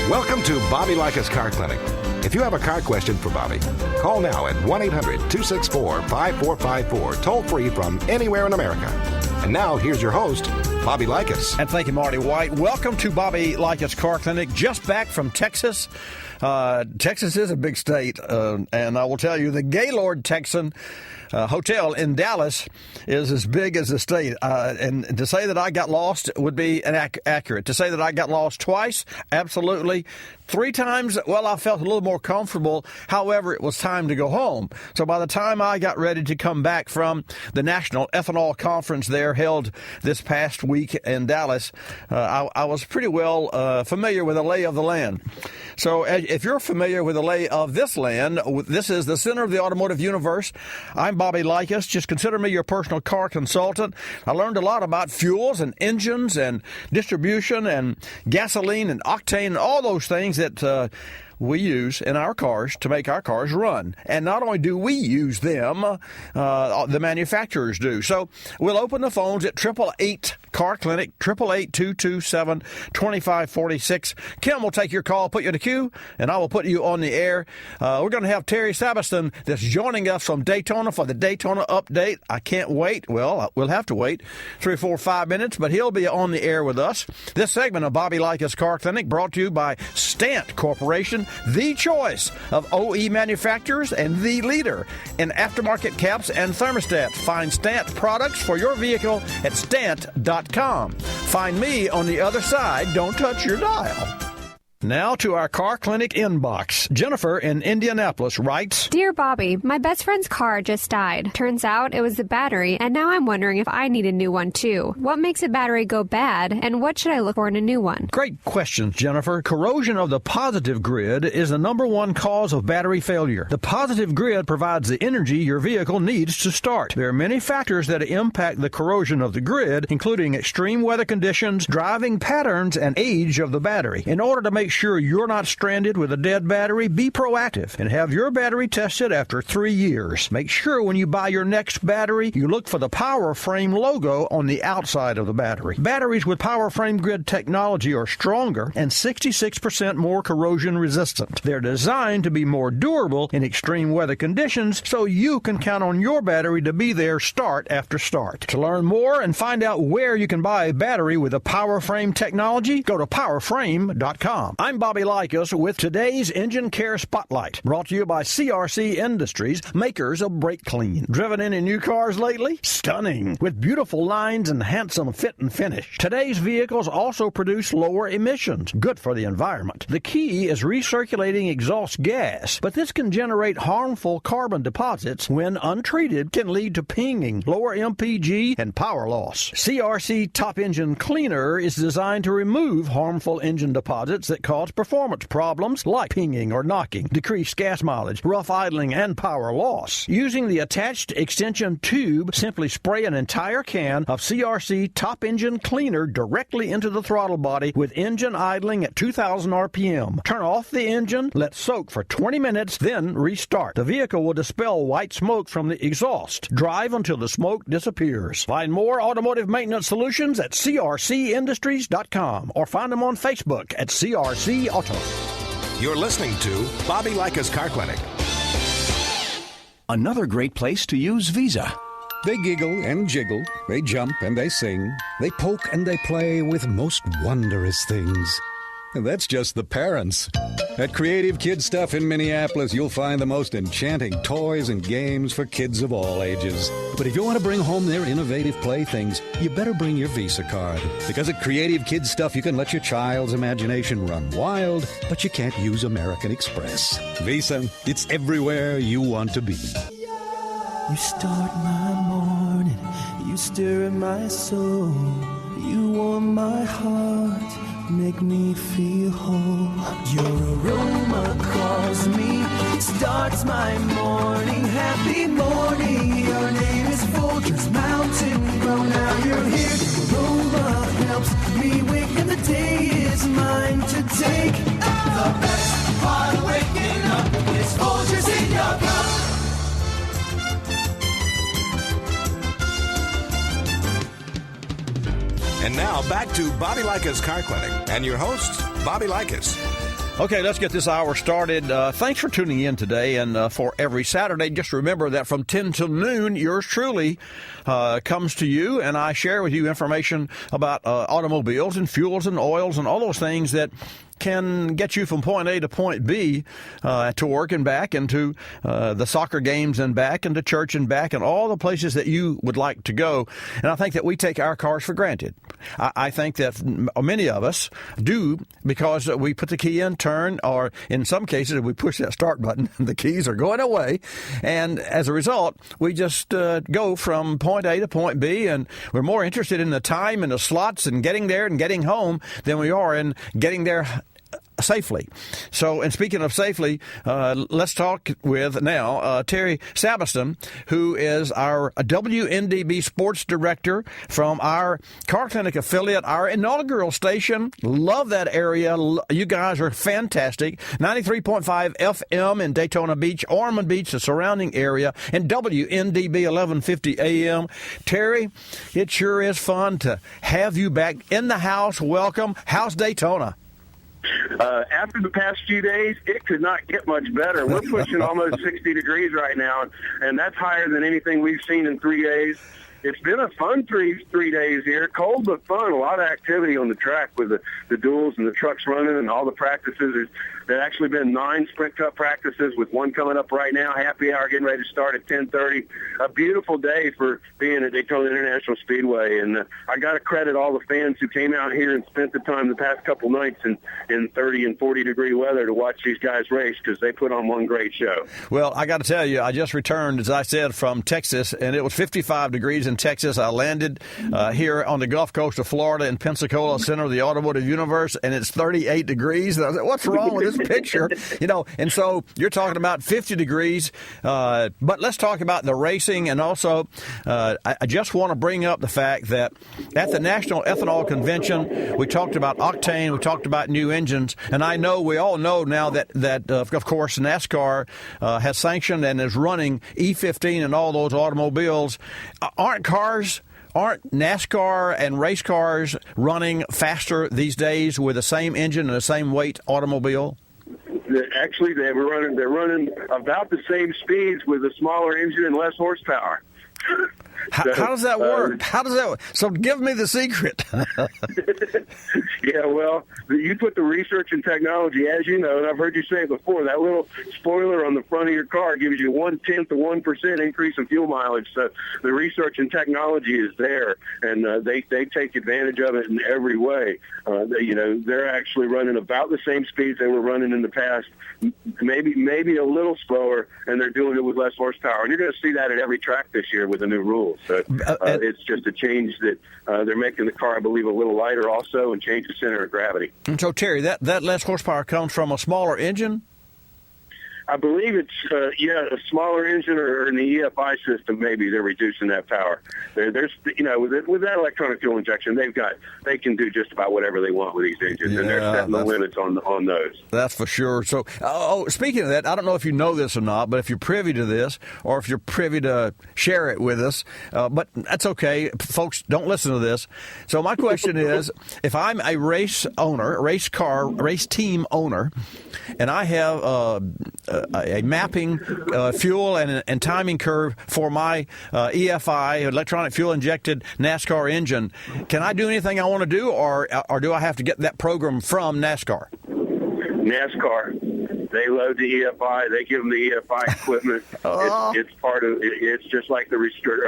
Welcome to Bobby Likis Car Clinic. If you have a car question for Bobby, call now at 1-800-264-5454, toll free from anywhere in America. And now, here's your host, Bobby Likis. And thank you, Marty White. Welcome to Bobby Likis Car Clinic. Just back from Texas. Texas is a big state, and I will tell you, the Gaylord Texan Hotel in Dallas is as big as the state. And to say that I got lost would be accurate. To say that I got lost twice, absolutely. 3 times, well, I felt a little more comfortable. However, it was time to go home. So by the time I got ready to come back from the National Ethanol Conference there held this past week in Dallas, I was pretty well familiar with the lay of the land. So if you're familiar with the lay of this land, this is the center of the automotive universe. I'm Bobby Likis. Just consider me your personal car consultant. I learned a lot about fuels and engines and distribution and gasoline and octane and all those things that we use in our cars to make our cars run. And not only do we use them, the manufacturers do. So we'll open the phones at 888 Car Clinic, 888-227-2546. Kim will take your call, put you in the queue, and I will put you on the air. We're going to have Terry Sabiston that's joining us from Daytona for the Daytona update. I can't wait. Well, we'll have to wait 3, 4, 5 minutes, but he'll be on the air with us. This segment of Bobby Likis Car Clinic brought to you by Stant Corporation, the choice of OE manufacturers and the leader in aftermarket caps and thermostats. Find Stant products for your vehicle at stant.com. Find me on the other side. Don't touch your dial. Now to our Car Clinic inbox. Jennifer in Indianapolis writes, Dear Bobby, my best friend's car just died. Turns out it was the battery, and now I'm wondering if I need a new one too. What makes a battery go bad, and what should I look for in a new one? Great questions, Jennifer. Corrosion of the positive grid is the number one cause of battery failure. The positive grid provides the energy your vehicle needs to start. There are many factors that impact the corrosion of the grid, including extreme weather conditions, driving patterns, and age of the battery. In order to make sure you're not stranded with a dead battery, be proactive and have your battery tested after 3 years. Make sure when you buy your next battery, you look for the Power Frame logo on the outside of the battery. Batteries with Power Frame grid technology are stronger and 66% more corrosion resistant. They're designed to be more durable in extreme weather conditions, so you can count on your battery to be there start after start. To learn more and find out where you can buy a battery with a Power Frame technology, go to powerframe.com. I'm Bobby Likis with today's Engine Care Spotlight, brought to you by CRC Industries, makers of Brake Clean. Driven any new cars lately? Stunning, with beautiful lines and handsome fit and finish. Today's vehicles also produce lower emissions, good for the environment. The key is recirculating exhaust gas, but this can generate harmful carbon deposits when untreated, can lead to pinging, lower MPG, and power loss. CRC Top Engine Cleaner is designed to remove harmful engine deposits that cause performance problems like pinging or knocking, decreased gas mileage, rough idling, and power loss. Using the attached extension tube, simply spray an entire can of CRC Top Engine Cleaner directly into the throttle body with engine idling at 2,000 RPM. Turn off the engine, let soak for 20 minutes, then restart. The vehicle will dispel white smoke from the exhaust. Drive until the smoke disappears. Find more automotive maintenance solutions at crcindustries.com or find them on Facebook at CRC Auto. You're listening to Bobby Likis Car Clinic. Another great place to use Visa. They giggle and jiggle, they jump and they sing, they poke and they play with most wondrous things. And that's just the parents. At Creative Kid Stuff in Minneapolis, you'll find the most enchanting toys and games for kids of all ages. But if you want to bring home their innovative playthings, you better bring your Visa card. Because at Creative Kid Stuff, you can let your child's imagination run wild, but you can't use American Express. Visa, it's everywhere you want to be. You start my morning, you stir my soul, you warm my heart, make me feel whole. Your aroma calls me, starts my morning. Happy morning, your name is Folgers Mountain Grow. Now you're here, your aroma helps me wake, and the day is mine to take. The best part of waking up is Folgers in your cup. And now back to Bobby Likis Car Clinic and your hosts, Bobby Likis. Okay, let's get this hour started. Thanks for tuning in today. And for every Saturday, just remember that from 10 till noon, yours truly comes to you, and I share with you information about automobiles and fuels and oils and all those things that can get you from point A to point B to work and back, and to the soccer games and back, and to church and back, and all the places that you would like to go. And I think that we take our cars for granted. I think that many of us do, because we put the key in, turn, or in some cases, we push that start button, the keys are going away. And as a result, we just go from point A to point B, and we're more interested in the time and the slots and getting there and getting home than we are in getting there safely. So, and speaking of safely, let's talk with now Terry Sabiston, who is our WNDB sports director from our Car Clinic affiliate, our inaugural station. Love that area. You guys are fantastic. 93.5 FM in Daytona Beach, Ormond Beach, the surrounding area, and WNDB 1150 AM. Terry, it sure is fun to have you back in the house. Welcome. How's Daytona? After the past few days, it could not get much better. We're pushing almost 60 degrees right now, and that's higher than anything we've seen in 3 days. It's been a fun three days here. Cold but fun. A lot of activity on the track with the duels and the trucks running and all the practices. There's actually been 9 Sprint Cup practices, with one coming up right now. Happy hour getting ready to start at 10:30. A beautiful day for being at Daytona International Speedway. And I got to credit all the fans who came out here and spent the time the past couple nights in 30 and 40 degree weather to watch these guys race, because they put on one great show. Well, I got to tell you, I just returned, as I said, from Texas, and it was 55 degrees in Texas. I landed here on the Gulf Coast of Florida in Pensacola, center of the automotive universe, and it's 38 degrees. And I was like, what's wrong with this picture? You know, and so you're talking about 50 degrees. But let's talk about the racing. And also, I just want to bring up the fact that at the National Ethanol Convention, we talked about octane, we talked about new engines, and I know we all know now that of course, NASCAR has sanctioned and is running E15 and all those automobiles. Aren't NASCAR and race cars running faster these days with the same engine and the same weight automobile? Actually, they're running about the same speeds with a smaller engine and less horsepower. How does that work? So give me the secret. Yeah, well, you put the research and technology, as you know, and I've heard you say it before, that little spoiler on the front of your car gives you 0.1% of 1% increase in fuel mileage. So the research and technology is there, and they take advantage of it in every way. They're actually running about the same speeds they were running in the past, maybe a little slower, and they're doing it with less horsepower. And you're going to see that at every track this year with the new rules. So it's just a change that they're making the car, I believe, a little lighter also, and change the center of gravity. And so, Terry, that less horsepower comes from a smaller engine? I believe it's, a smaller engine, or in the EFI system, maybe they're reducing that power. There's with that electronic fuel injection, they can do just about whatever they want with these engines, and they're setting the limits on those. That's for sure. So, speaking of that, I don't know if you know this or not, but if you're privy to this, or if you're privy to share it with us, but that's okay. Folks, don't listen to this. So my question is, if I'm a race team owner, and I have a mapping fuel and timing curve for my EFI, electronic fuel injected NASCAR engine, can I do anything I want to do, or do I have to get that program from NASCAR? NASCAR, they load the EFI, they give them the EFI equipment. It's part of it. It's just like the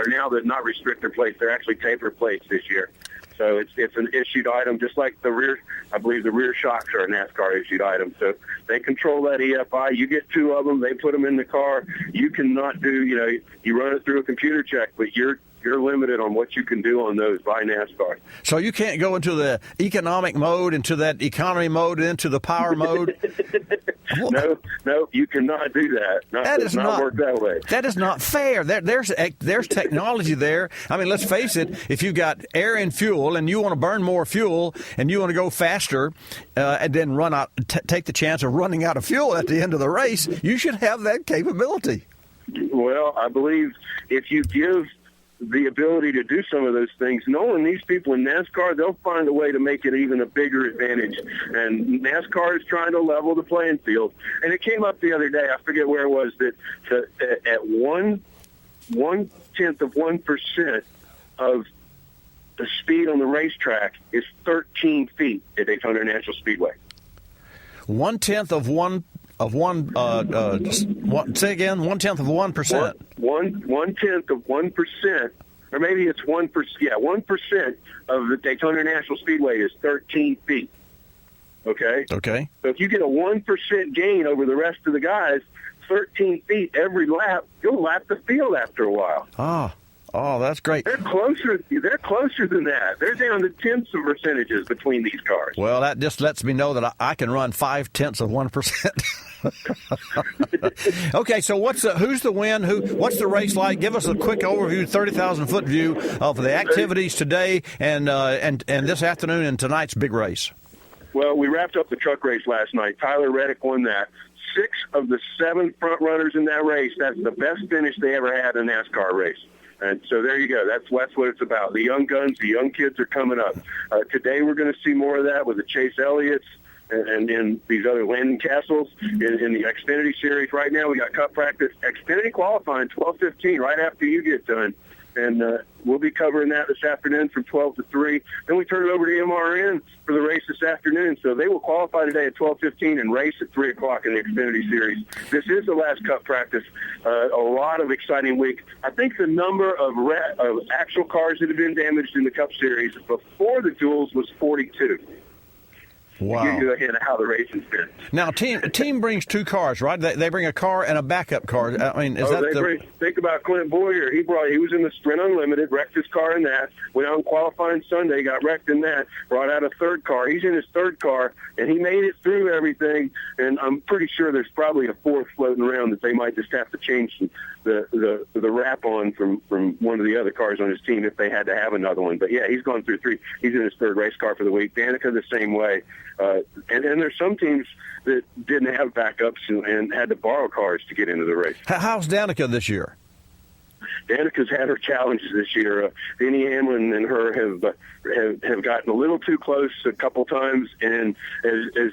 now they're not restrictor plates, they're actually taper plates this year. So it's an issued item, just like the rear. I believe the rear shocks are a NASCAR issued item. So they control that EFI. You get 2 of them. They put them in the car. You cannot do. You run it through a computer check, but you're limited on what you can do on those by NASCAR. So you can't go into the economic mode, into that economy mode, into the power mode? No, you cannot do that. That does not work that way. That is not fair. There's technology there. I mean, let's face it, if you've got air and fuel and you want to burn more fuel and you want to go faster and then take the chance of running out of fuel at the end of the race, you should have that capability. Well, I believe if you give the ability to do some of those things. Knowing these people in NASCAR, they'll find a way to make it even a bigger advantage. And NASCAR is trying to level the playing field. And it came up the other day, I forget where it was, that at 1/10 of 1% of the speed on the racetrack is 13 feet at Daytona International Speedway. 1/10 of 1%. Say again. 1/10 of 1%. 1/10 of 1%, or maybe it's 1%. Yeah, 1% of the Daytona International Speedway is 13 feet. Okay. Okay. So if you get a 1% gain over the rest of the guys, 13 feet every lap, you'll lap the field after a while. Oh, that's great. They're closer than that. They're down to tenths of percentages between these cars. Well, that just lets me know that I can run 0.5 of 1%. Okay, so who's the win? What's the race like? Give us a quick overview, 30,000-foot view of the activities today and this afternoon and tonight's big race. Well, we wrapped up the truck race last night. Tyler Reddick won that. 6 of the 7 front runners in that race, that's the best finish they ever had in a NASCAR race. And so there you go. That's what it's about. The young guns, the young kids are coming up. Today we're going to see more of that with the Chase Elliott's and in these other Landon Castles in the Xfinity Series. Right now we got Cup practice. Xfinity qualifying 12:15 right after you get done. And we'll be covering that this afternoon from 12 to 3. Then we turn it over to MRN for the race this afternoon. So they will qualify today at 12:15 and race at 3 o'clock in the Xfinity Series. This is the last Cup practice. A lot of exciting week. I think the number of actual cars that have been damaged in the Cup Series before the duels was 42. Wow. To give you a hint of how the racing's been. Now, team brings 2 cars, right? They bring a car and a backup car. I mean, think about Clint Boyer. He was in the Sprint Unlimited, wrecked his car in that. Went out on qualifying Sunday, got wrecked in that. Brought out a third car. He's in his third car, and he made it through everything. And I'm pretty sure there's probably a fourth floating around that they might just have to change the wrap on from one of the other cars on his team if they had to have another one. But yeah, he's gone through 3. He's in his third race car for the week. Danica the same way. And there's some teams that didn't have backups and had to borrow cars to get into the race. How's Danica this year? Danica's had her challenges this year. Denny Hamlin and her have gotten a little too close a couple times, and from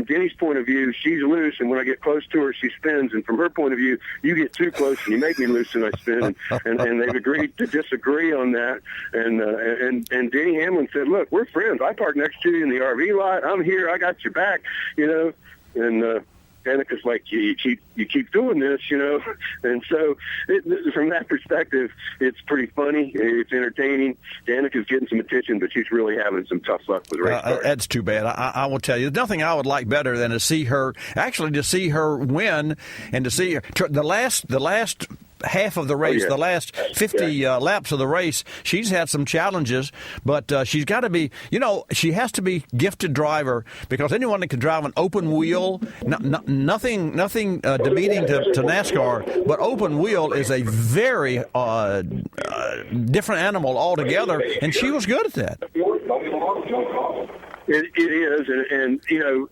Denny's point of view, she's loose, and when I get close to her, she spins. And from her point of view, you get too close and you make me loose and I spin. And they've agreed to disagree on that. And Denny Hamlin said, "Look, we're friends. I park next to you in the RV lot. I'm here. I got your back, you know." And Danica's like, you keep doing this, you know. And so from that perspective, it's pretty funny. It's entertaining. Danica's getting some attention, but she's really having some tough luck with race cars. That's too bad. I will tell you, there's nothing I would like better than to see her win and to see her. The last half of the race, the last 50 laps of the race, she's had some challenges, but she's got to be, she has to be gifted driver, because anyone that can drive an open wheel, nothing demeaning to NASCAR, but open wheel is a very different animal altogether, and she was good at that. It is, and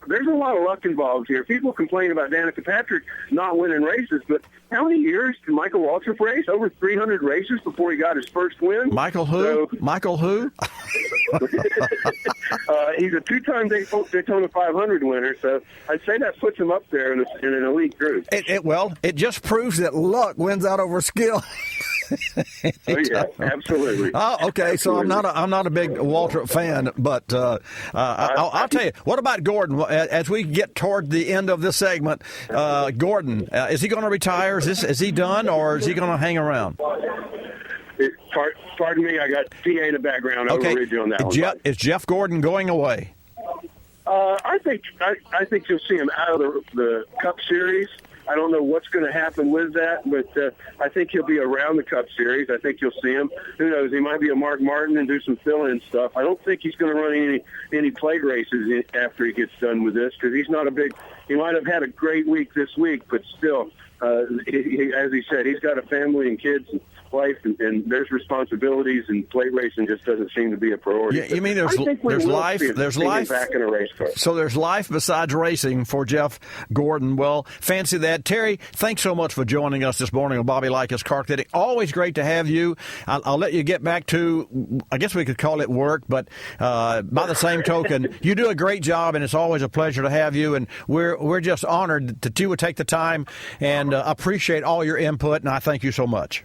there's a lot of luck involved here. People complain about Danica Patrick not winning races, but how many years did Michael Waltrip race? Over 300 races before he got his first win. Michael who? Michael who? He's a 2-time Daytona 500 winner, so I'd say that puts him up there in an elite group. It just proves that luck wins out over skill. Oh yeah, absolutely. Oh, okay. So I'm not a big Waltrip fan, but I'll tell you. What about Gordon? As we get toward the end of this segment, Gordon, is he going to retire? Is he done, or is he going to hang around? Pardon me, I got PA in the background. I overread you on that one. Is Jeff Gordon going away? I think you'll see him out of the Cup Series. I don't know what's going to happen with that, but I think he'll be around the Cup Series. I think you'll see him. Who knows? He might be a Mark Martin and do some fill-in stuff. I don't think he's going to run any plate races after he gets done with this, because he's not a big – he might have had a great week this week, but still, as he said, he's got a family and kids, life and there's responsibilities, and plate racing just doesn't seem to be a priority. Yeah, you mean I think there's will life? see There's it life back in a race car. So there's life besides racing for Jeff Gordon. Well, fancy that. Terry, thanks so much for joining us this morning on Bobby Likis Car Clinic. Always great to have you. I'll let you get back to, I guess we could call it work, but by the same token, you do a great job, and it's always a pleasure to have you. And we're just honored that you would take the time and appreciate all your input, and I thank you so much.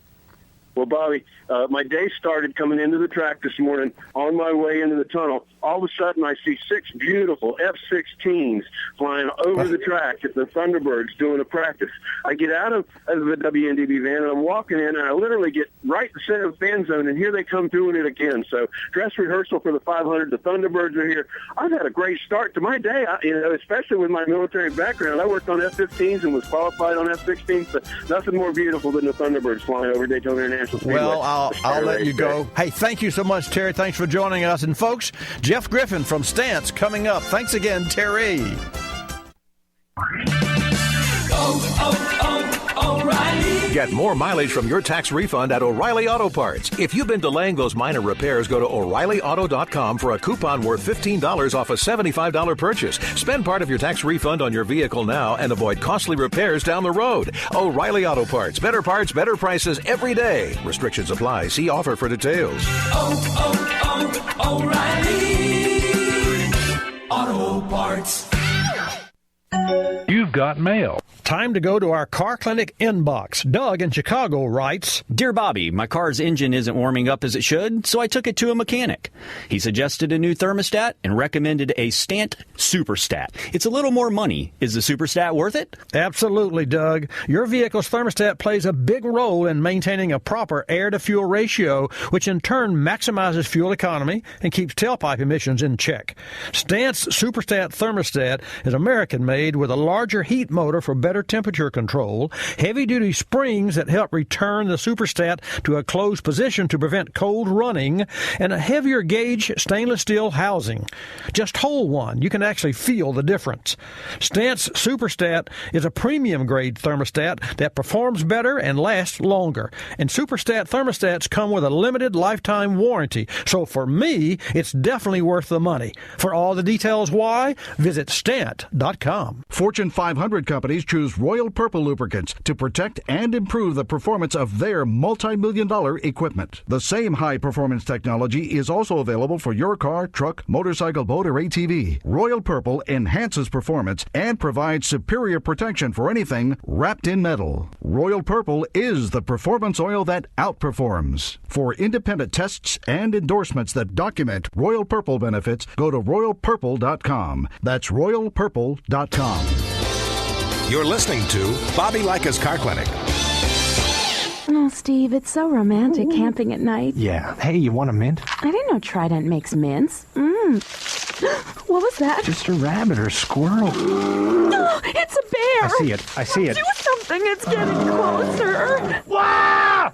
Well, Bobby, my day started coming into the track this morning on my way into the tunnel. All of a sudden, I see 6 beautiful F-16s flying over the track at the Thunderbirds doing a practice. I get out of the WNDB van, and I'm walking in, and I literally get right in the center of the fan zone, and here they come doing it again. So dress rehearsal for the 500. The Thunderbirds are here. I've had a great start to my day, especially with my military background. I worked on F-15s and was qualified on F-16s, but nothing more beautiful than the Thunderbirds flying over Daytona International Speedway. Well, I'll let you go. Hey, thank you so much, Terry. Thanks for joining us. And, folks, Jeff Griffin from Stance coming up. Thanks again, Terry. O'Reilly. Get more mileage from your tax refund at O'Reilly Auto Parts. If you've been delaying those minor repairs, go to O'ReillyAuto.com for a coupon worth $15 off a $75 purchase. Spend part of your tax refund on your vehicle now and avoid costly repairs down the road. O'Reilly Auto Parts. Better parts, better prices every day. Restrictions apply. See offer for details. O'Reilly Auto Parts. You've got mail. Time to go to our Car Clinic inbox. Doug in Chicago writes, Dear Bobby, my car's engine isn't warming up as it should, so I took it to a mechanic. He suggested a new thermostat and recommended a Stant Superstat. It's a little more money. Is the Superstat worth it? Absolutely, Doug. Your vehicle's thermostat plays a big role in maintaining a proper air-to-fuel ratio, which in turn maximizes fuel economy and keeps tailpipe emissions in check. Stant's Superstat thermostat is American-made with a larger heat motor for better temperature control, heavy-duty springs that help return the Superstat to a closed position to prevent cold running, and a heavier gauge stainless steel housing. Just hold one. You can actually feel the difference. Stant's Superstat is a premium-grade thermostat that performs better and lasts longer. And Superstat thermostats come with a limited lifetime warranty. So for me, it's definitely worth the money. For all the details why, visit Stant.com. Fortune 500 companies choose Royal Purple lubricants to protect and improve the performance of their multi-million-dollar equipment. The same high-performance technology is also available for your car, truck, motorcycle, boat, or ATV. Royal Purple enhances performance and provides superior protection for anything wrapped in metal. Royal Purple is the performance oil that outperforms. For independent tests and endorsements that document Royal Purple benefits, go to royalpurple.com. That's royalpurple.com. You're listening to Bobby Likis Car Clinic. Oh, Steve, it's so romantic camping at night. Yeah. Hey, you want a mint? I didn't know Trident makes mints. What was that? Just a rabbit or a squirrel. Oh, it's a bear! I see it. Do something, it's getting closer. Wow!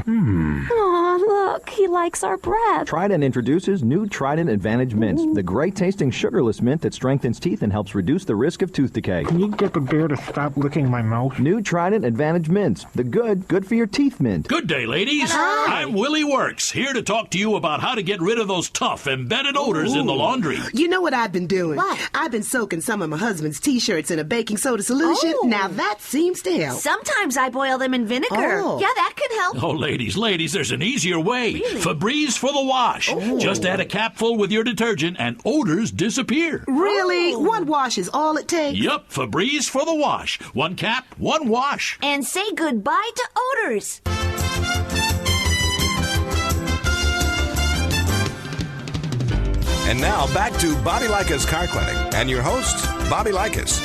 Aw, look, he likes our breath. Trident introduces new Trident Advantage mints, the great-tasting sugarless mint that strengthens teeth and helps reduce the risk of tooth decay. Can you get the bear to stop licking my mouth? New Trident Advantage mints, the good for your teeth mint. Good day, ladies. Hi. I'm Willie Works, here to talk to you about how to get rid of those tough, embedded odors in the laundry. You know what I've been doing? What? I've been soaking some of my husband's T-shirts in a baking soda solution. Oh. Now that seems to help. Sometimes I boil them in vinegar. Oh. Yeah, that could help. Oh, ladies, there's an easier way. Really? Febreze for the wash. Oh. Just add a capful with your detergent and odors disappear. Really? Oh. One wash is all it takes? Yup, Febreze for the wash. One cap, one wash. And say goodbye to odors. And now back to Bobby Likis Car Clinic and your host, Bobby Likis.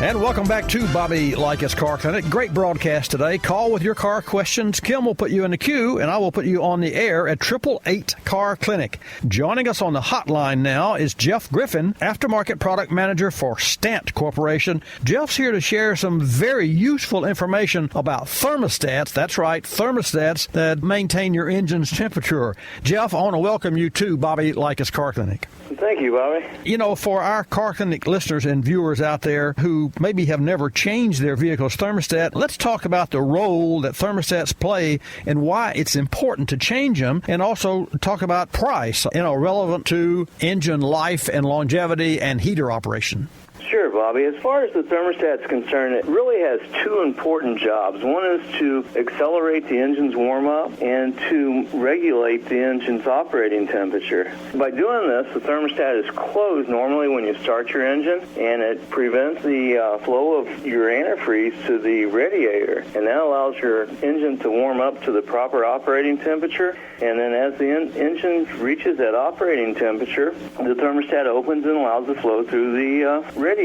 And welcome back to Bobby Likis Car Clinic. Great broadcast today. Call with your car questions. Kim will put you in the queue, and I will put you on the air at 888 Car Clinic. Joining us on the hotline now is Jeff Griffin, Aftermarket Product Manager for Stant Corporation. Jeff's here to share some very useful information about thermostats. That's right, thermostats that maintain your engine's temperature. Jeff, I want to welcome you to Bobby Likis Car Clinic. Thank you, Bobby. You know, for our Car Clinic listeners and viewers out there who who maybe have never changed their vehicle's thermostat, let's talk about the role that thermostats play and why it's important to change them, and also talk about price, relevant to engine life and longevity and heater operation. Sure, Bobby. As far as the thermostat's concerned, it really has two important jobs. One is to accelerate the engine's warm-up and to regulate the engine's operating temperature. By doing this, the thermostat is closed normally when you start your engine, and it prevents the flow of your antifreeze to the radiator, and that allows your engine to warm up to the proper operating temperature. And then as the engine reaches that operating temperature, the thermostat opens and allows the flow through the radiator.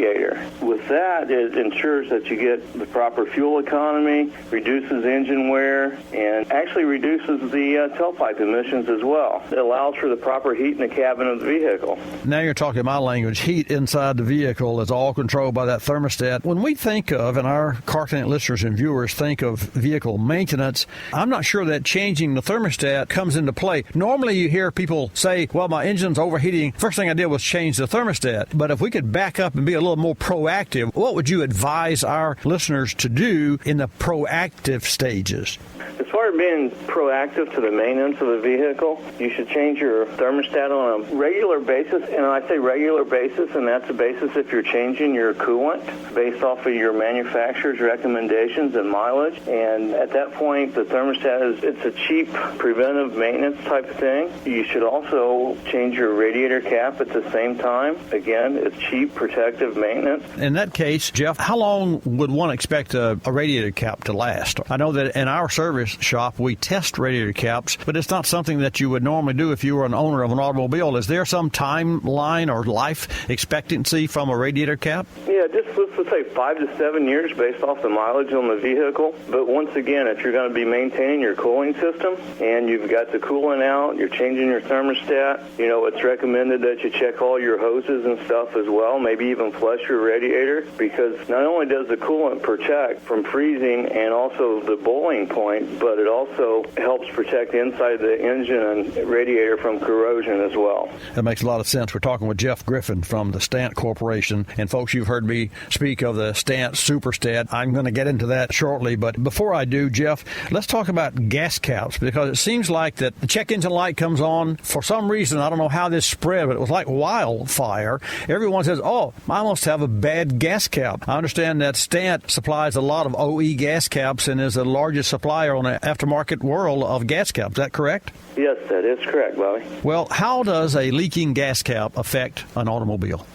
With that, it ensures that you get the proper fuel economy, reduces engine wear, and actually reduces the tailpipe emissions as well. It allows for the proper heat in the cabin of the vehicle. Now you're talking my language. Heat inside the vehicle is all controlled by that thermostat. When we think of, and our Car Clinic listeners and viewers think of vehicle maintenance, I'm not sure that changing the thermostat comes into play. Normally you hear people say, well, my engine's overheating. First thing I did was change the thermostat. But if we could back up and be a little more proactive, what would you advise our listeners to do in the proactive stages? As far as being proactive to the maintenance of the vehicle, you should change your thermostat on a regular basis. And I say regular basis, and that's a basis if you're changing your coolant based off of your manufacturer's recommendations and mileage. And at that point, the thermostat it's a cheap preventive maintenance type of thing. You should also change your radiator cap at the same time. Again, it's cheap protective maintenance. In that case, Jeff, how long would one expect a radiator cap to last? I know that in our service shop, we test radiator caps, but it's not something that you would normally do if you were an owner of an automobile. Is there some timeline or life expectancy from a radiator cap? Yeah, let's say 5 to 7 years based off the mileage on the vehicle. But once again, if you're going to be maintaining your cooling system and you've got the coolant out, you're changing your thermostat, it's recommended that you check all your hoses and stuff as well, maybe even flush your radiator, because not only does the coolant protect from freezing and also the boiling point, but it also helps protect inside the engine and radiator from corrosion as well. That makes a lot of sense. We're talking with Jeff Griffin from the Stant Corporation. And folks, you've heard me speak of the Stant Superstat. I'm going to get into that shortly. But before I do, Jeff, let's talk about gas caps, because it seems like that the check engine light comes on. For some reason, I don't know how this spread, but it was like wildfire. Everyone says, oh, I must have a bad gas cap. I understand that Stant supplies a lot of OE gas caps and is the largest supplier on the aftermarket world of gas caps. Is that correct? Yes, that is correct, Bobby. Well, how does a leaking gas cap affect an automobile?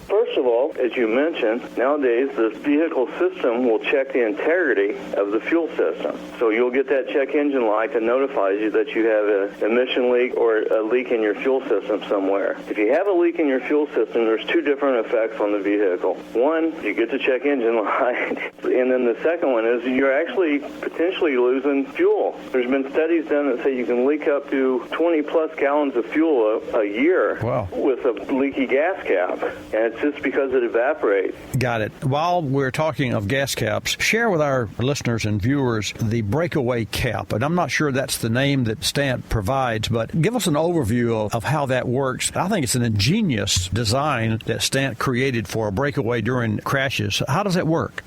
First of all, as you mentioned, nowadays the vehicle system will check the integrity of the fuel system. So you'll get that check engine light that notifies you that you have an emission leak or a leak in your fuel system somewhere. If you have a leak in your fuel system, there's two different effects on the vehicle. One, you get the check engine light, and then the second one is you're actually potentially losing fuel. There's been studies done that say you can leak up to 20 plus gallons of fuel a year with a leaky gas cap, and it's just because it evaporates. Got it. While we're talking of gas caps, share with our listeners and viewers the breakaway cap. And I'm not sure that's the name that Stant provides, but give us an overview of how that works. I think it's an ingenious design that Stant created for a breakaway during crashes. How does that work?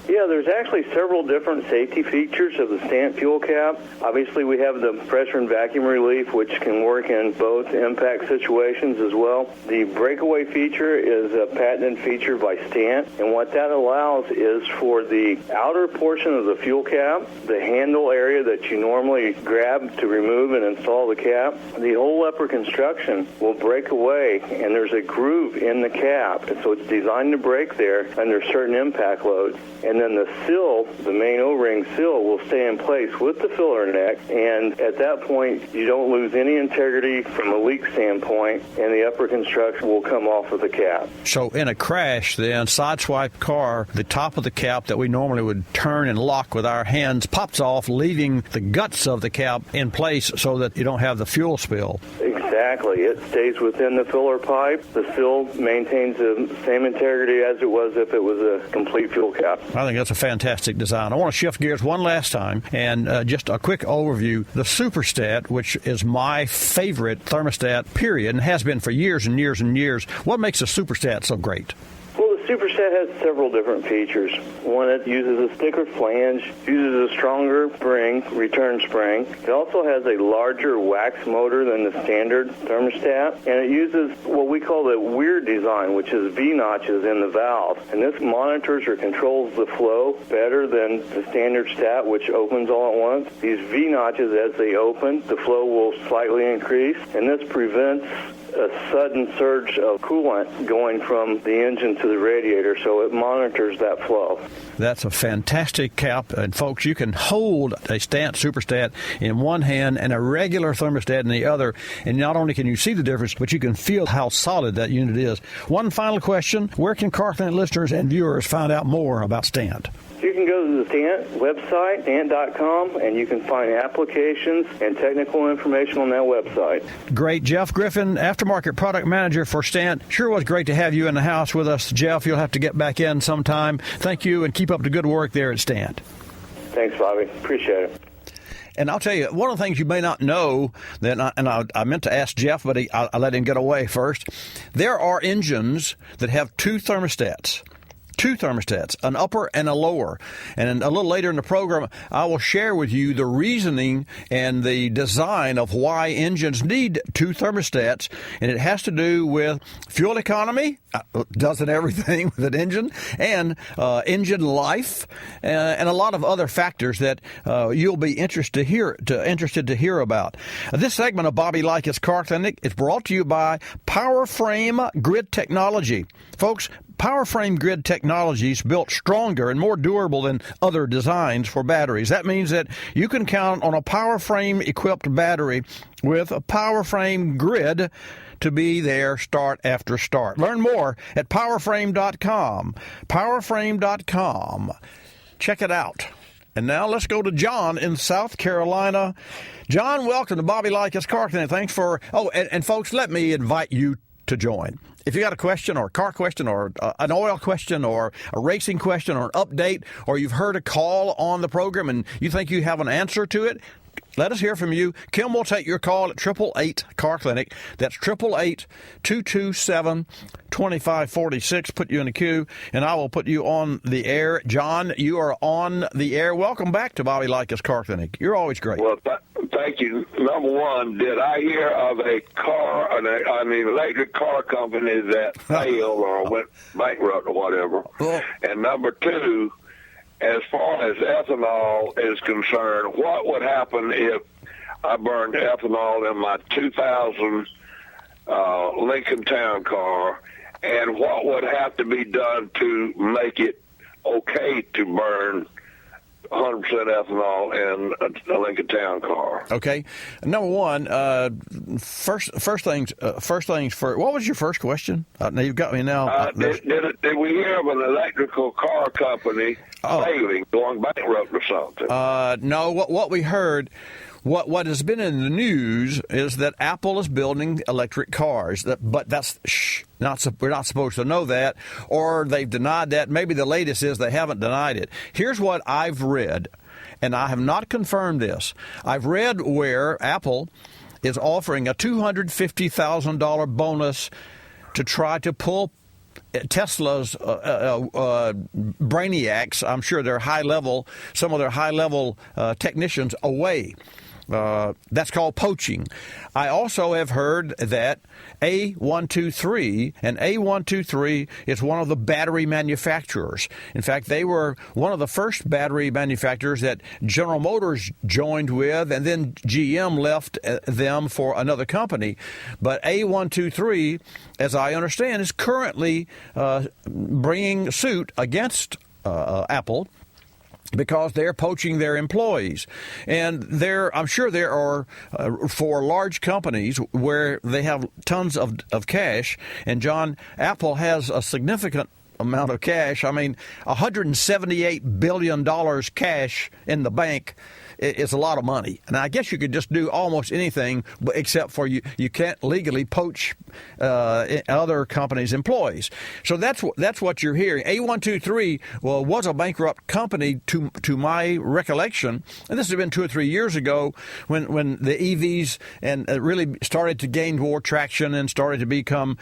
Yeah, there's actually several different safety features of the Stant fuel cap. Obviously, we have the pressure and vacuum relief, which can work in both impact situations as well. The breakaway feature is a patented feature by Stant, and what that allows is for the outer portion of the fuel cap, the handle area that you normally grab to remove and install the cap, the whole upper construction will break away, and there's a groove in the cap, and so it's designed to break there under certain impact loads. And then the sill, the main O-ring sill, will stay in place with the filler neck, and at that point, you don't lose any integrity from a leak standpoint, and the upper construction will come off of the cap. So in a crash, then, sideswipe car, the top of the cap that we normally would turn and lock with our hands pops off, leaving the guts of the cap in place so that you don't have the fuel spill. Exactly. It stays within the filler pipe. The sill maintains the same integrity as it was if it was a complete fuel cap. I think that's a fantastic design. I want to shift gears one last time, and just a quick overview. The Superstat, which is my favorite thermostat, period, and has been for years and years and years. What makes the Superstat so great? Well, the Superstat has several different features. One, it uses a thicker flange, uses a stronger spring, return spring. It also has a larger wax motor than the standard thermostat, and it uses what we call the weird design, which is V-notches in the valve. And this monitors or controls the flow better than the standard stat, which opens all at once. These V-notches, as they open, the flow will slightly increase, and this prevents a sudden surge of coolant going from the engine to the radiator, so it monitors that flow. That's a fantastic cap. And folks, you can hold a Stant Superstat in one hand and a regular thermostat in the other, and not only can you see the difference, but you can feel how solid that unit is. One final question: where can Car Clinic listeners and viewers find out more about Stant? You can go to the Stant website, stant.com, and you can find applications and technical information on that website. Great. Jeff Griffin, Aftermarket Product Manager for Stant. Sure was great to have you in the house with us, Jeff. You'll have to get back in sometime. Thank you, and keep up the good work there at Stant. Thanks, Bobby. Appreciate it. And I'll tell you, one of the things you may not know, I meant to ask Jeff, but I let him get away first. There are engines that have two thermostats, an upper and a lower. And a little later in the program, I will share with you the reasoning and the design of why engines need two thermostats. And it has to do with fuel economy, doesn't everything with an engine, and engine life, and a lot of other factors that you'll be interested to hear about. This segment of Bobby Likis Car Clinic is brought to you by PowerFrame Grid Technology. Folks, PowerFrame Grid Technology is built stronger and more durable than other designs for batteries. That means that you can count on a PowerFrame-equipped battery with a PowerFrame Grid to be there start after start. Learn more at PowerFrame.com. PowerFrame.com. Check it out. And now let's go to John in South Carolina. John, welcome to Bobby Likis Car Clinic. Thanks for... and folks, let me invite you to join. If you got a question or a car question or an oil question or a racing question or an update, or you've heard a call on the program and you think you have an answer to it, let us hear from you. Kim will take your call at 888 Car Clinic. That's 888-227-2546. Put you in the queue, and I will put you on the air. John, you are on the air. Welcome back to Bobby Likis Car Clinic. You're always great. Well, thank you. Number one, did I hear of an electric car company that failed or went bankrupt or whatever? Well, and number two, as far as ethanol is concerned, what would happen if I burned ethanol in my 2000 Lincoln Town Car, and what would have to be done to make it okay to burn 100% ethanol in a Lincoln Town Car? Okay. Number one, first things first. What was your first question? You've got me now. Did we hear of an electrical car company failing, going bankrupt or something? No. What we heard, what has been in the news is that Apple is building electric cars. But that's we're not supposed to know that, or they've denied that. Maybe the latest is they haven't denied it. Here's what I've read, and I have not confirmed this. I've read where Apple is offering a $250,000 bonus to try to pull Tesla's brainiacs, I'm sure some of their high-level technicians away. That's called poaching. I also have heard that A123, and A123 is one of the battery manufacturers. In fact, they were one of the first battery manufacturers that General Motors joined with, and then GM left them for another company. But A123, as I understand, is currently bringing suit against Apple, because they're poaching their employees. And I'm sure there are, for large companies where they have tons of cash, and John, Apple has a significant amount of cash. I mean, $178 billion cash in the bank is a lot of money. And I guess you could just do almost anything, except for you can't legally poach other companies' employees. So that's what you're hearing. A123 was a bankrupt company to my recollection, and this has been 2 or 3 years ago when the EVs and really started to gain more traction and started to become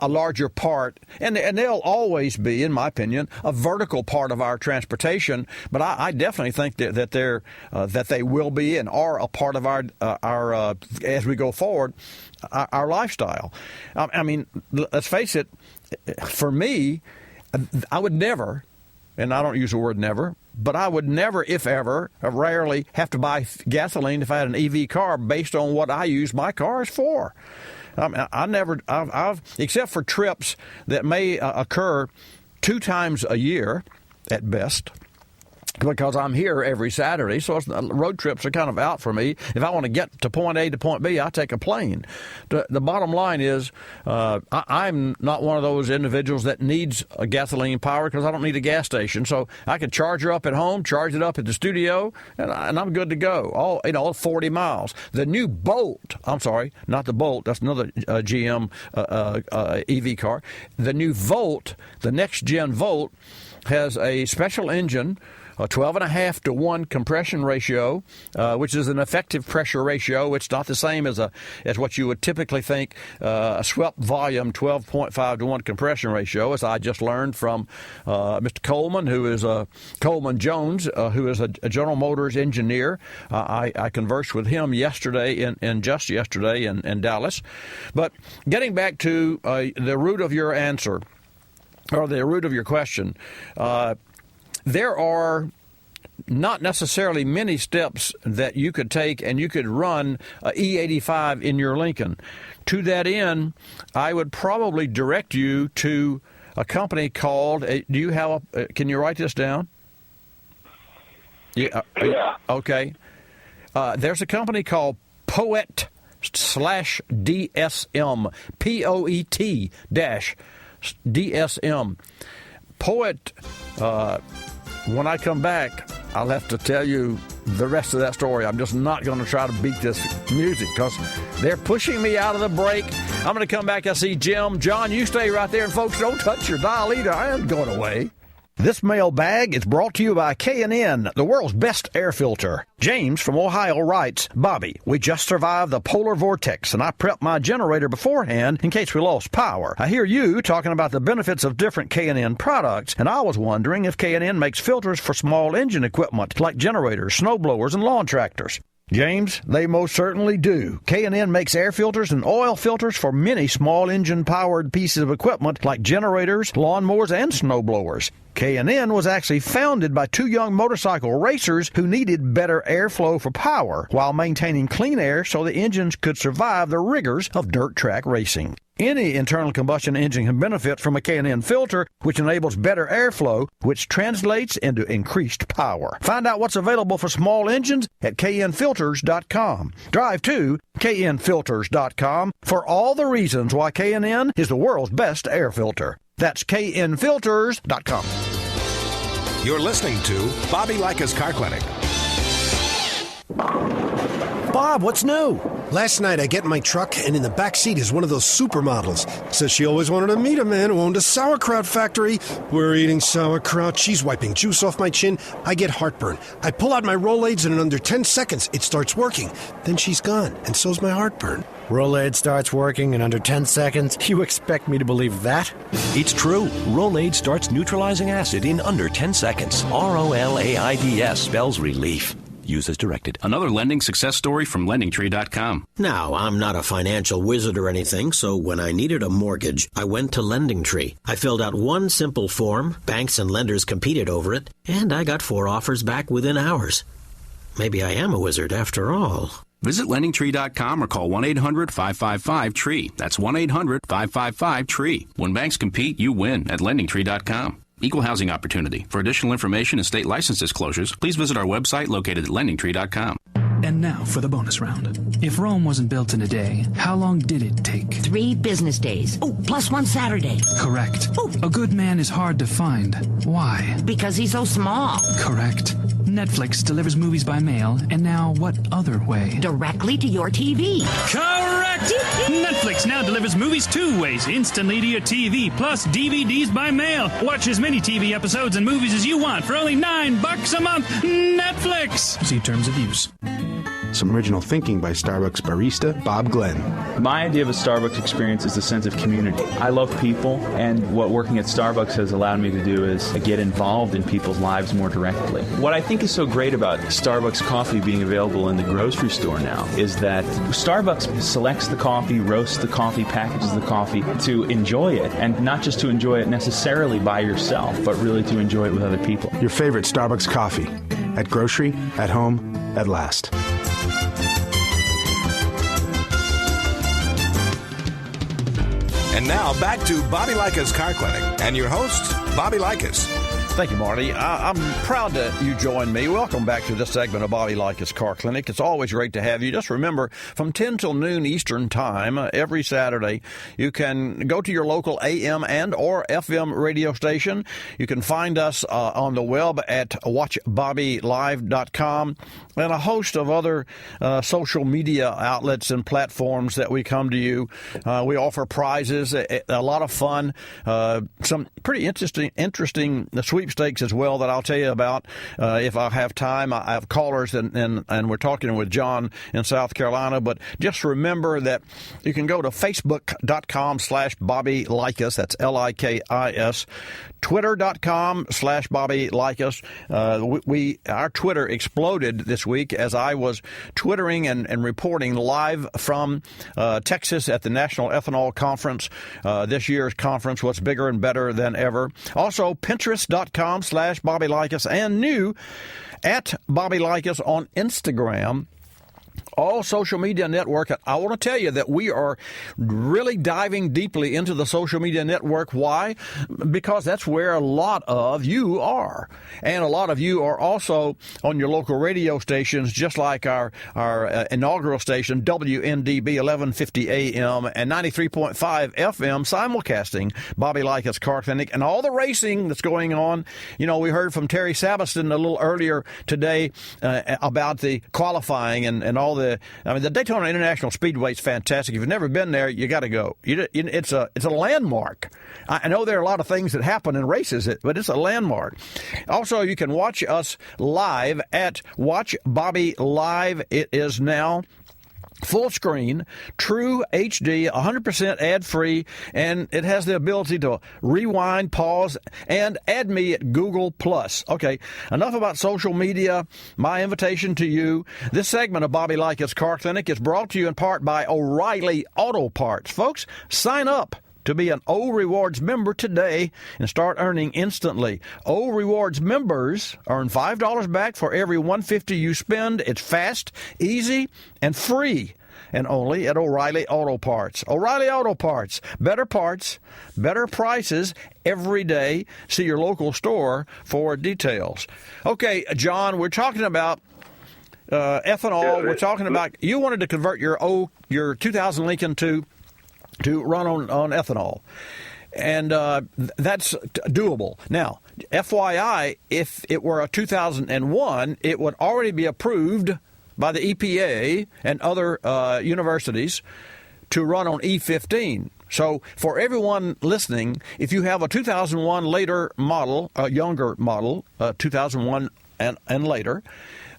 a larger part, and they'll always be, in my opinion, a vertical part of our transportation. But I definitely think that they will be and are a part of our as we go forward, our lifestyle. I mean, let's face it. For me, I would never, and I don't use the word never, but I would never, if ever, rarely have to buy gasoline if I had an EV car based on what I use my cars for. I've except for trips that may occur 2 times a year at best, because I'm here every Saturday, so road trips are kind of out for me. If I want to get to point A to point B, I take a plane. The bottom line is I'm not one of those individuals that needs a gasoline power because I don't need a gas station. So I can charge her up at home, charge it up at the studio, and I'm good to go. All 40 miles. The new Bolt, I'm sorry, not the Bolt, that's another GM EV car. The new Volt, the next-gen Volt, has a special engine, a 12.5 to 1 compression ratio, which is an effective pressure ratio. It's not the same as what you would typically think a swept volume 12.5 to 1 compression ratio, as I just learned from Mr. Coleman, who is Coleman Jones, who is a General Motors engineer. I conversed with him yesterday in Dallas. But getting back to the root of your answer, or the root of your question, there are not necessarily many steps that you could take, and you could run a E85 in your Lincoln. To that end, I would probably direct you to a company called, can you write this down? Yeah. Okay. There's a company called Poet/DSM, POET-DSM. Poet, when I come back, I'll have to tell you the rest of that story. I'm just not going to try to beat this music because they're pushing me out of the break. I'm going to come back. I see Jim. John, you stay right there. And folks, don't touch your dial either. I am going away. This mailbag is brought to you by K&N, the world's best air filter. James from Ohio writes, Bobby, we just survived the polar vortex, and I prepped my generator beforehand in case we lost power. I hear you talking about the benefits of different K&N products, and I was wondering if K&N makes filters for small engine equipment like generators, snowblowers, and lawn tractors. James, they most certainly do. K&N makes air filters and oil filters for many small engine-powered pieces of equipment like generators, lawnmowers, and snowblowers. K&N was actually founded by 2 young motorcycle racers who needed better airflow for power while maintaining clean air so the engines could survive the rigors of dirt track racing. Any internal combustion engine can benefit from a K&N filter, which enables better airflow, which translates into increased power. Find out what's available for small engines at knfilters.com. Drive to knfilters.com for all the reasons why K&N is the world's best air filter. That's knfilters.com. You're listening to Bobby Likis Car Clinic. Bob, what's new? Last night I get in my truck, and in the back seat is one of those supermodels. Says she always wanted to meet a man who owned a sauerkraut factory. We're eating sauerkraut. She's wiping juice off my chin. I get heartburn. I pull out my Rolaids, and in under 10 seconds, it starts working. Then she's gone, and so's my heartburn. Rolaids starts working in under 10 seconds? You expect me to believe that? It's true. Rolaids starts neutralizing acid in under 10 seconds. ROLAIDS spells relief. Use as directed. Another lending success story from LendingTree.com. Now, I'm not a financial wizard or anything, so when I needed a mortgage, I went to LendingTree. I filled out one simple form, banks and lenders competed over it, and I got 4 offers back within hours. Maybe I am a wizard after all. Visit LendingTree.com or call 1-800-555-TREE. That's 1-800-555-TREE. When banks compete, you win at LendingTree.com. Equal housing opportunity. For additional information and state license disclosures, please visit our website located at LendingTree.com. And now for the bonus round. If Rome wasn't built in a day, how long did it take? 3 business days. Oh, plus 1 Saturday. Correct. Oh. A good man is hard to find. Why? Because he's so small. Correct. Netflix delivers movies by mail, and now what other way? Directly to your TV. Correct! Netflix now delivers movies 2 ways, instantly to your TV, plus DVDs by mail. Watch as many TV episodes and movies as you want for only $9 a month. Netflix! See terms of use. Some original thinking by Starbucks barista Bob Glenn. My idea of a Starbucks experience is the sense of community. I love people, and what working at Starbucks has allowed me to do is get involved in people's lives more directly. What I think is so great about Starbucks coffee being available in the grocery store now is that Starbucks selects the coffee, roasts the coffee, packages the coffee to enjoy it, and not just to enjoy it necessarily by yourself, but really to enjoy it with other people. Your favorite Starbucks coffee. At grocery, at home, at last. And now back to Bobby Likis Car Clinic and your host, Bobby Likis. Thank you, Marty. I'm proud that you joined me. Welcome back to this segment of Bobby Likis Car Clinic. It's always great to have you. Just remember, from 10 till noon Eastern Time, every Saturday, you can go to your local AM and or FM radio station. You can find us on the web at watchbobbylive.com and a host of other social media outlets and platforms that we come to you. We offer prizes, a lot of fun, some pretty interesting sweepstakes as well that I'll tell you about if I have time. I have callers, and we're talking with John in South Carolina. But just remember that you can go to facebook.com/Bobby Likis. That's Likis. Twitter.com/Bobby Likis. Our Twitter exploded this week as I was twittering and reporting live from Texas at the National Ethanol Conference. This year's conference was bigger and better than ever. Also, Pinterest.com/Bobby Likis and new at Bobby Likis on Instagram. All social media network. I want to tell you that we are really diving deeply into the social media network. Why? Because that's where a lot of you are. And a lot of you are also on your local radio stations, just like our inaugural station, WNDB 1150 AM and 93.5 FM, simulcasting Bobby Likis Car Clinic and all the racing that's going on. You know, we heard from Terry Sabiston a little earlier today about the qualifying and all the Daytona International Speedway is fantastic. If you've never been there, you got to go. It's a landmark. I know there are a lot of things that happen in races, but it's a landmark. Also, you can watch us live at Watch Bobby Live. It is now full screen, true HD, 100% ad-free, and it has the ability to rewind, pause, and add me at Google+. Okay, enough about social media. My invitation to you, this segment of Bobby Likis Car Clinic is brought to you in part by O'Reilly Auto Parts. Folks, sign up to be an O Rewards member today and start earning instantly. O Rewards members earn $5 back for every $150 you spend. It's fast, easy, and free. And only at O'Reilly Auto Parts. O'Reilly Auto Parts. Better parts, better prices every day. See your local store for details. Okay, John, we're talking about ethanol. We're talking about, you wanted to convert your 2000 Lincoln to run on ethanol. And that's doable. Now, FYI, if it were a 2001, it would already be approved by the EPA and other universities to run on E15. So for everyone listening, if you have a 2001 later model, a younger model, 2001 and later,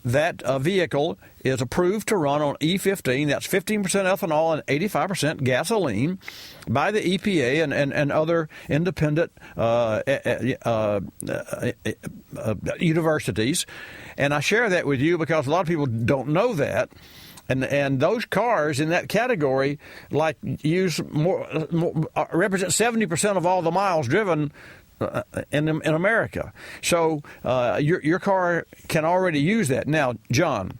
that vehicle is approved to run on E15. That's 15% ethanol and 85% gasoline by the EPA and other independent universities. And I share that with you because a lot of people don't know that. And those cars in that category use represent 70% of all the miles driven in America. So your car can already use that. Now, John,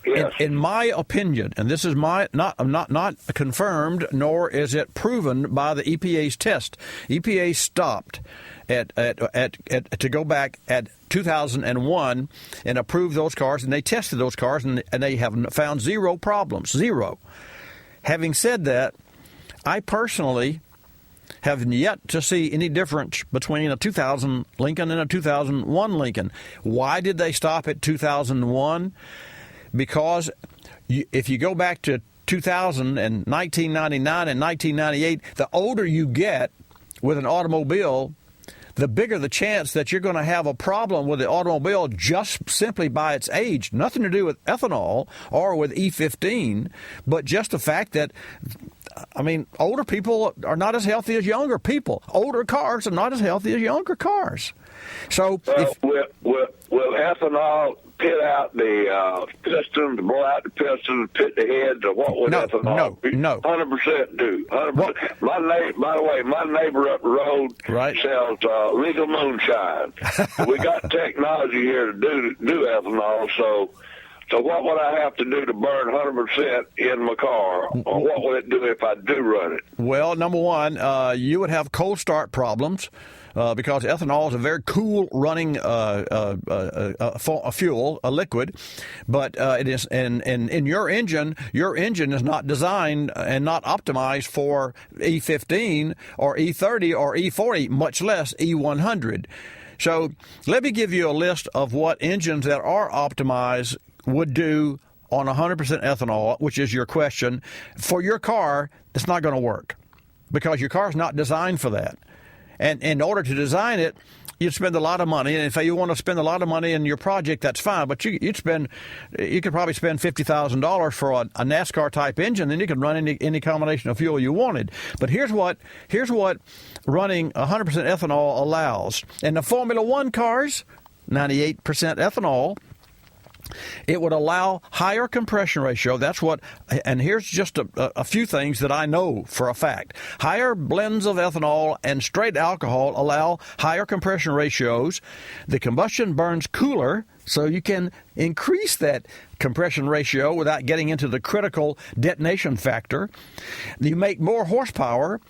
yes. in my opinion, and this is not confirmed, nor is it proven by the EPA's test. EPA stopped to go back at 2001 and approve those cars, and they tested those cars, and they have found zero problems. Zero. Having said that, I personally have yet to see any difference between a 2000 Lincoln and a 2001 Lincoln. Why did they stop at 2001? Because if you go back to 2000 and 1999 and 1998, the older you get with an automobile, the bigger the chance that you're going to have a problem with the automobile just simply by its age. Nothing to do with ethanol or with E15, but just the fact that, I mean, older people are not as healthy as younger people. Older cars are not as healthy as younger cars. So, will ethanol pit out the piston, blow out the piston, pit the heads, or what would ethanol? No. 100% do. 100%. By the way, my neighbor up the road sells legal moonshine. We got technology here to do ethanol, so what would I have to do to burn 100% in my car? Or what would it do if I do run it? Well, number one, you would have cold start problems. Because ethanol is a very cool running fuel, a liquid, but it is, and in your engine is not designed and not optimized for E15 or E30 or E40, much less E100. So let me give you a list of what engines that are optimized would do on 100% ethanol, which is your question. For your car, it's not going to work because your car is not designed for that. And in order to design it, you'd spend a lot of money. And if you want to spend a lot of money in your project, that's fine. But you could probably spend $50,000 for a NASCAR type engine, then you could run any combination of fuel you wanted. But here's what running 100% ethanol allows. In the Formula One cars, 98% ethanol. It would allow higher compression ratio. That's what, and here's just a few things that I know for a fact. Higher blends of ethanol and straight alcohol allow higher compression ratios. The combustion burns cooler, so you can increase that compression ratio without getting into the critical detonation factor. You make more horsepower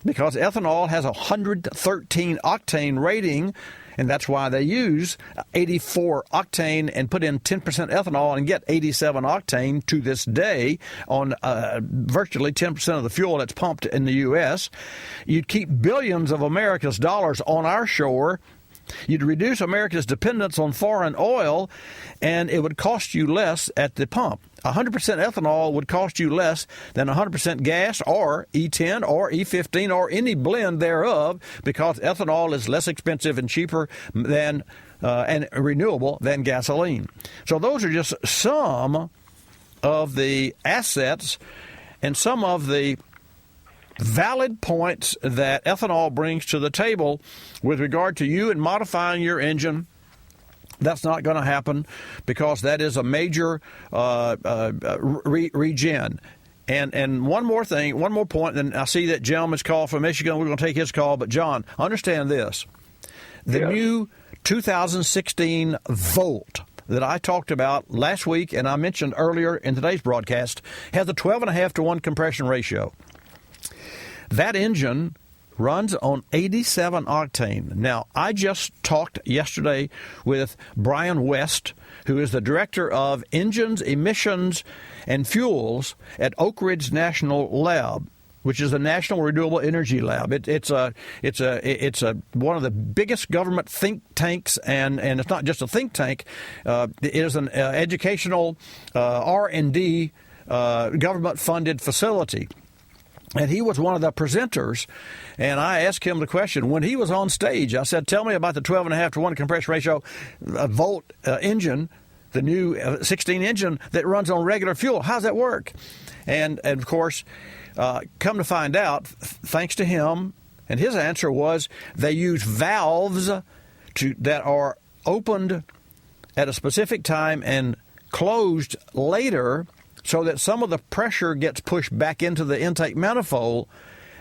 because ethanol has a 113 octane rating. And that's why they use 84 octane and put in 10% ethanol and get 87 octane to this day on virtually 10% of the fuel that's pumped in the U.S. You'd keep billions of America's dollars on our shore. You'd reduce America's dependence on foreign oil, and it would cost you less at the pump. 100% ethanol would cost you less than 100% gas or E10 or E15 or any blend thereof because ethanol is less expensive and cheaper than and renewable than gasoline. So those are just some of the assets and some of the valid points that ethanol brings to the table with regard to you and modifying your engine. That's not going to happen because that is a major regen. And one more thing, one more point, and I see that gentleman's call from Michigan. We're going to take his call. But, John, understand this. The new 2016 Volt that I talked about last week and I mentioned earlier in today's broadcast has a 12.5 to 1 compression ratio. That engine runs on 87 octane. Now, I just talked yesterday with Brian West, who is the director of engines, emissions, and fuels at Oak Ridge National Lab, which is a National Renewable Energy Lab. It's one of the biggest government think tanks, and it's not just a think tank. It is an educational R&D government-funded facility. And he was one of the presenters, and I asked him the question. When he was on stage, I said, tell me about the 12.5 to 1 compression ratio Volt engine, the new 16 engine that runs on regular fuel. How's that work? And of course, come to find out, thanks to him, and his answer was they use valves that are opened at a specific time and closed later, so that some of the pressure gets pushed back into the intake manifold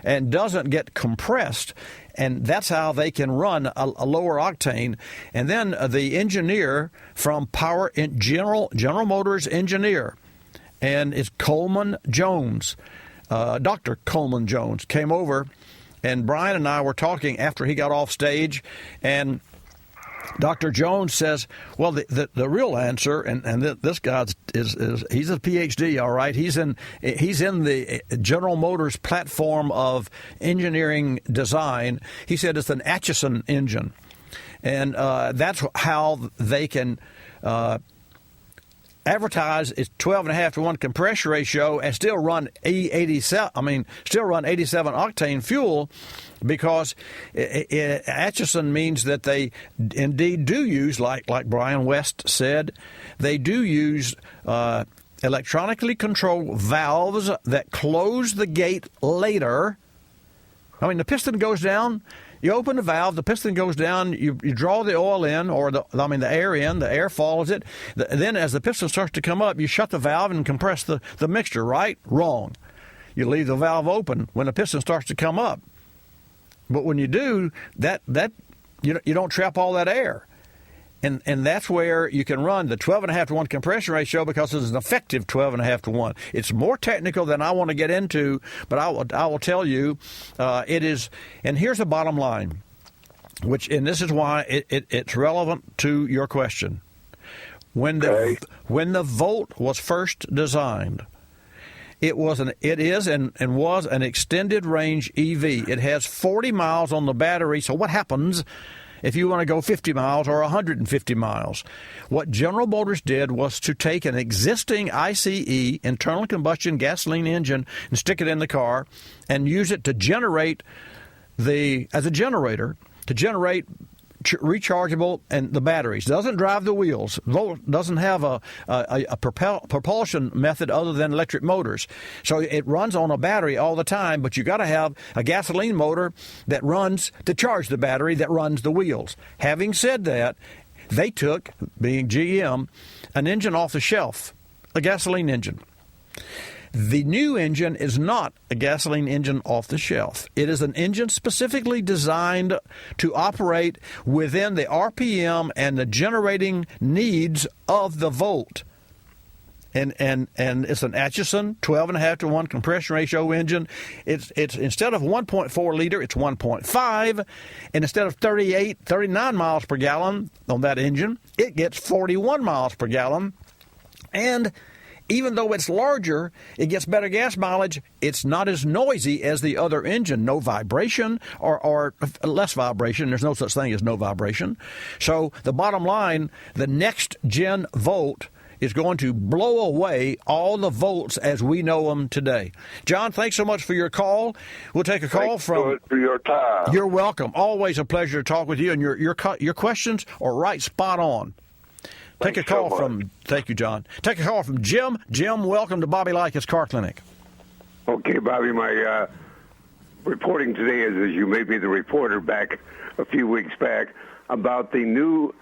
and doesn't get compressed. And that's how they can run a lower octane. And then the engineer from General Motors engineer, and it's Coleman Jones, Dr. Coleman Jones, came over, and Brian and I were talking after he got off stage, and Dr. Jones says, well, the real answer, and this guy is he's a PhD, all right. He's in the General Motors platform of engineering design. He said it's an Atchison engine, and that's how they can advertise its 12.5 to 1 compression ratio and still run 87 octane fuel, because Atchison means that they indeed do use, like Brian West said, they do use electronically controlled valves that close the gate later. I mean, the piston goes down, you open the valve, the piston goes down, you draw the oil in, or the air in, the air follows it. Then as the piston starts to come up, you shut the valve and compress the mixture, right? Wrong. You leave the valve open when the piston starts to come up. But when you do, that you don't trap all that air. And that's where you can run the 12.5 to 1 compression ratio, because it's an effective 12.5 to 1. It's more technical than I want to get into, but I will tell you it is. And here's the bottom line, and this is why it's relevant to your question. When the Volt was first designed, it is an extended range EV. It has 40 miles on the battery. So what happens if you want to go 50 miles or 150 miles? What General Motors did was to take an existing ICE, internal combustion gasoline engine, and stick it in the car and use it to generate rechargeable and the batteries. Doesn't drive the wheels. Volt doesn't have a propulsion method other than electric motors. So it runs on a battery all the time, but you got to have a gasoline motor that runs to charge the battery that runs the wheels. Having said that, they took, being GM, an engine off the shelf, a gasoline engine. The new engine is not a gasoline engine off the shelf. It is an engine specifically designed to operate within the RPM and the generating needs of the Volt. And it's an Atchison 12.5 to 1 compression ratio engine. It's instead of 1.4 liter, it's 1.5, and instead of 39 miles per gallon on that engine, it gets 41 miles per gallon. And even though it's larger, it gets better gas mileage. It's not as noisy as the other engine. No vibration or less vibration. There's no such thing as no vibration. So the bottom line, the next gen Volt is going to blow away all the Volts as we know them today. John, thanks so much for your call. We'll take a call from... for your time. You're welcome. Always a pleasure to talk with you, and your questions are right spot on. Take a call from, thank you, John. Take a call from Jim. Jim, welcome to Bobby Likis Car Clinic. Okay, Bobby, my reporting today is, as you made me the reporter back a few weeks back, about the new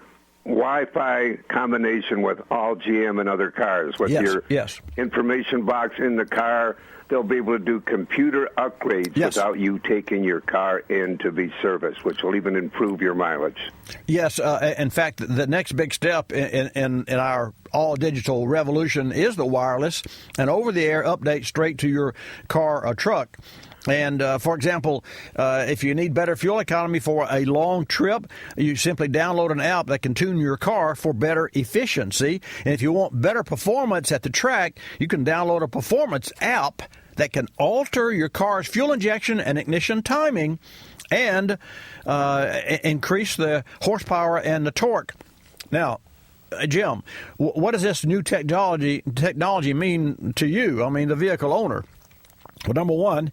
Wi-Fi combination with all GM and other cars. With your information box in the car, they'll be able to do computer upgrades without you taking your car in to be serviced, which will even improve your mileage. Yes. In fact, the next big step in our all-digital revolution is the wireless and over-the-air update straight to your car or truck. And, for example, if you need better fuel economy for a long trip, you simply download an app that can tune your car for better efficiency. And if you want better performance at the track, you can download a performance app that can alter your car's fuel injection and ignition timing and increase the horsepower and the torque. Now, Jim, what does this new technology mean to you? I mean, the vehicle owner. Well, number one,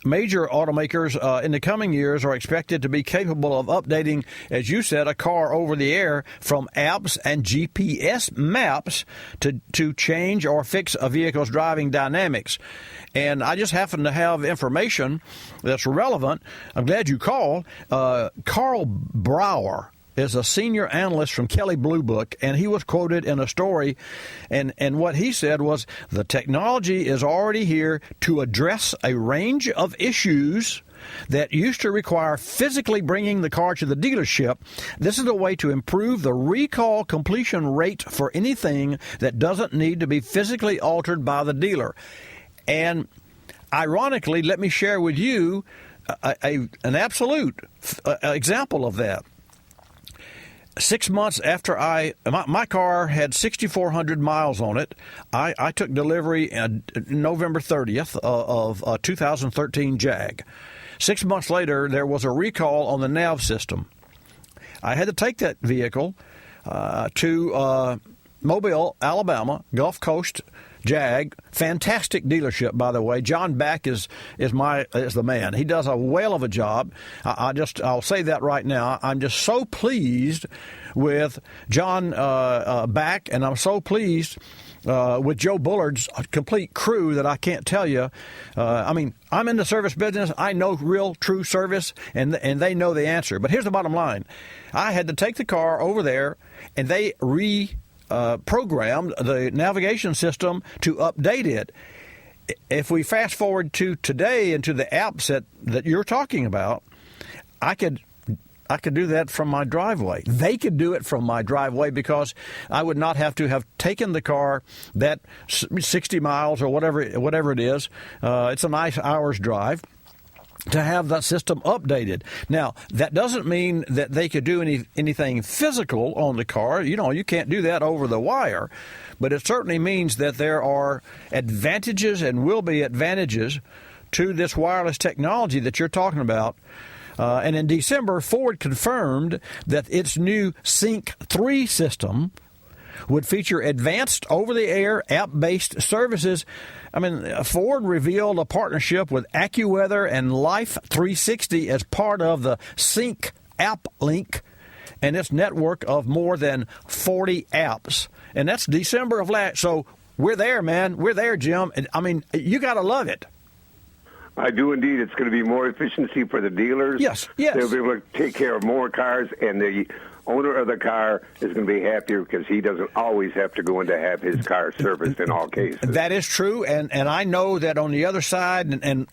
major automakers in the coming years are expected to be capable of updating, as you said, a car over the air from apps and GPS maps to change or fix a vehicle's driving dynamics. And I just happen to have information that's relevant. I'm glad you called. Carl Brower is a senior analyst from Kelley Blue Book, and he was quoted in a story, and what he said was, the technology is already here to address a range of issues that used to require physically bringing the car to the dealership. This is a way to improve the recall completion rate for anything that doesn't need to be physically altered by the dealer. And ironically, let me share with you an absolute example of that. 6 months after my car had 6,400 miles on it, I took delivery on November 30th of a 2013 Jag. 6 months later, there was a recall on the nav system. I had to take that vehicle to Mobile, Alabama, Gulf Coast Jag, fantastic dealership, by the way. John Back is the man. He does a whale of a job. I'll say that right now. I'm just so pleased with John Back, and I'm so pleased with Joe Bullard's complete crew that I can't tell you. I'm in the service business. I know real, true service, and they know the answer. But here's the bottom line. I had to take the car over there, and they programmed the navigation system to update it. If we fast forward to today and to the apps that you're talking about, I could do that from my driveway. They could do it from my driveway because I would not have to have taken the car that 60 miles or whatever it is. It's a nice hour's drive to have that system updated. Now, that doesn't mean that they could do anything physical on the car. You can't do that over the wire. But it certainly means that there are advantages and will be advantages to this wireless technology that you're talking about. And in December, Ford confirmed that its new Sync 3 system would feature advanced over-the-air app-based services. Ford revealed a partnership with AccuWeather and Life 360 as part of the Sync app link and its network of more than 40 apps. And that's December of last. So we're there, man. We're there, Jim. You got to love it. I do indeed. It's going to be more efficiency for the dealers. Yes. They'll be able to take care of more cars, and the owner of the car is going to be happier because he doesn't always have to go in to have his car serviced in all cases. That is true, and I know that on the other side, and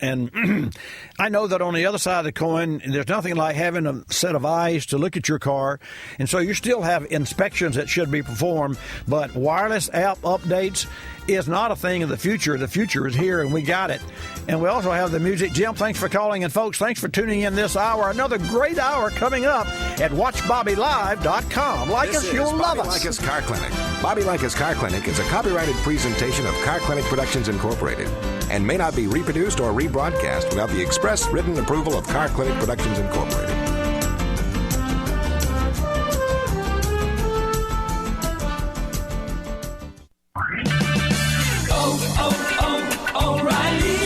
I know that on the other side of the coin, there's nothing like having a set of eyes to look at your car, and so you still have inspections that should be performed, but wireless app updates is not a thing of the future. The future is here, and we got it. And we also have the music. Jim, thanks for calling, and folks, thanks for tuning in this hour. Another great hour coming up at WatchBobbyLive.com. You'll love us. Likis Car Clinic. Bobby Likis Car Clinic is a copyrighted presentation of Car Clinic Productions Incorporated and may not be reproduced or rebroadcast without the express written approval of Car Clinic Productions Incorporated.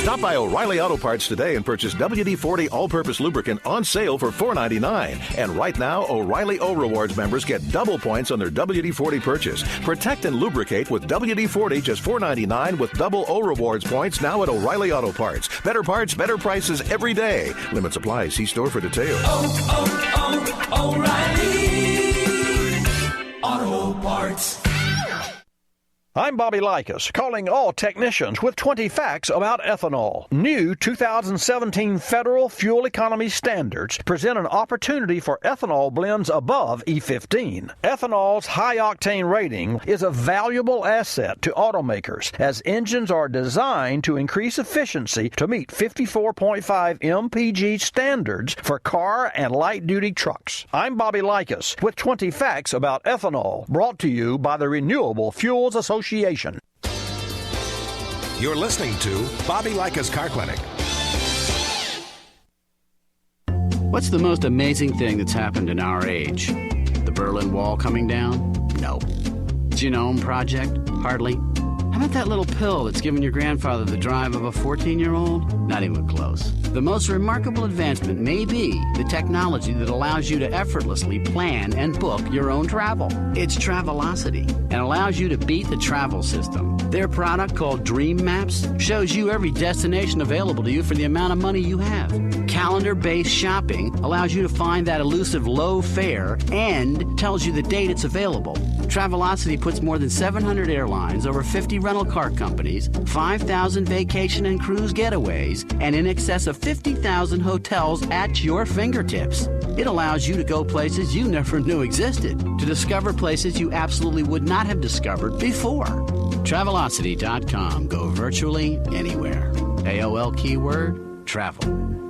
Stop by O'Reilly Auto Parts today and purchase WD-40 All-Purpose Lubricant on sale for $4.99. And right now, O'Reilly O Rewards members get double points on their WD-40 purchase. Protect and lubricate with WD-40, just $4.99 with double O Rewards points now at O'Reilly Auto Parts. Better parts, better prices every day. Limits apply. See store for details. O'Reilly Auto Parts. I'm Bobby Likis, calling all technicians with 20 facts about ethanol. New 2017 federal fuel economy standards present an opportunity for ethanol blends above E15. Ethanol's high-octane rating is a valuable asset to automakers as engines are designed to increase efficiency to meet 54.5 mpg standards for car and light-duty trucks. I'm Bobby Likis with 20 facts about ethanol, brought to you by the Renewable Fuels Association. You're listening to Bobby Likis Car Clinic. What's the most amazing thing that's happened in our age? The Berlin Wall coming down? No. Genome Project? Hardly. How about that little pill that's given your grandfather the drive of a 14-year-old? Not even close. The most remarkable advancement may be the technology that allows you to effortlessly plan and book your own travel. It's Travelocity and allows you to beat the travel system. Their product, called Dream Maps, shows you every destination available to you for the amount of money you have. Calendar-based shopping allows you to find that elusive low fare and tells you the date it's available. Travelocity puts more than 700 airlines, over 50 rental car companies, 5,000 vacation and cruise getaways, and in excess of 50,000 hotels at your fingertips. It allows you to go places you never knew existed, to discover places you absolutely would not have discovered before. Travelocity.com. Go virtually anywhere. AOL keyword, travel.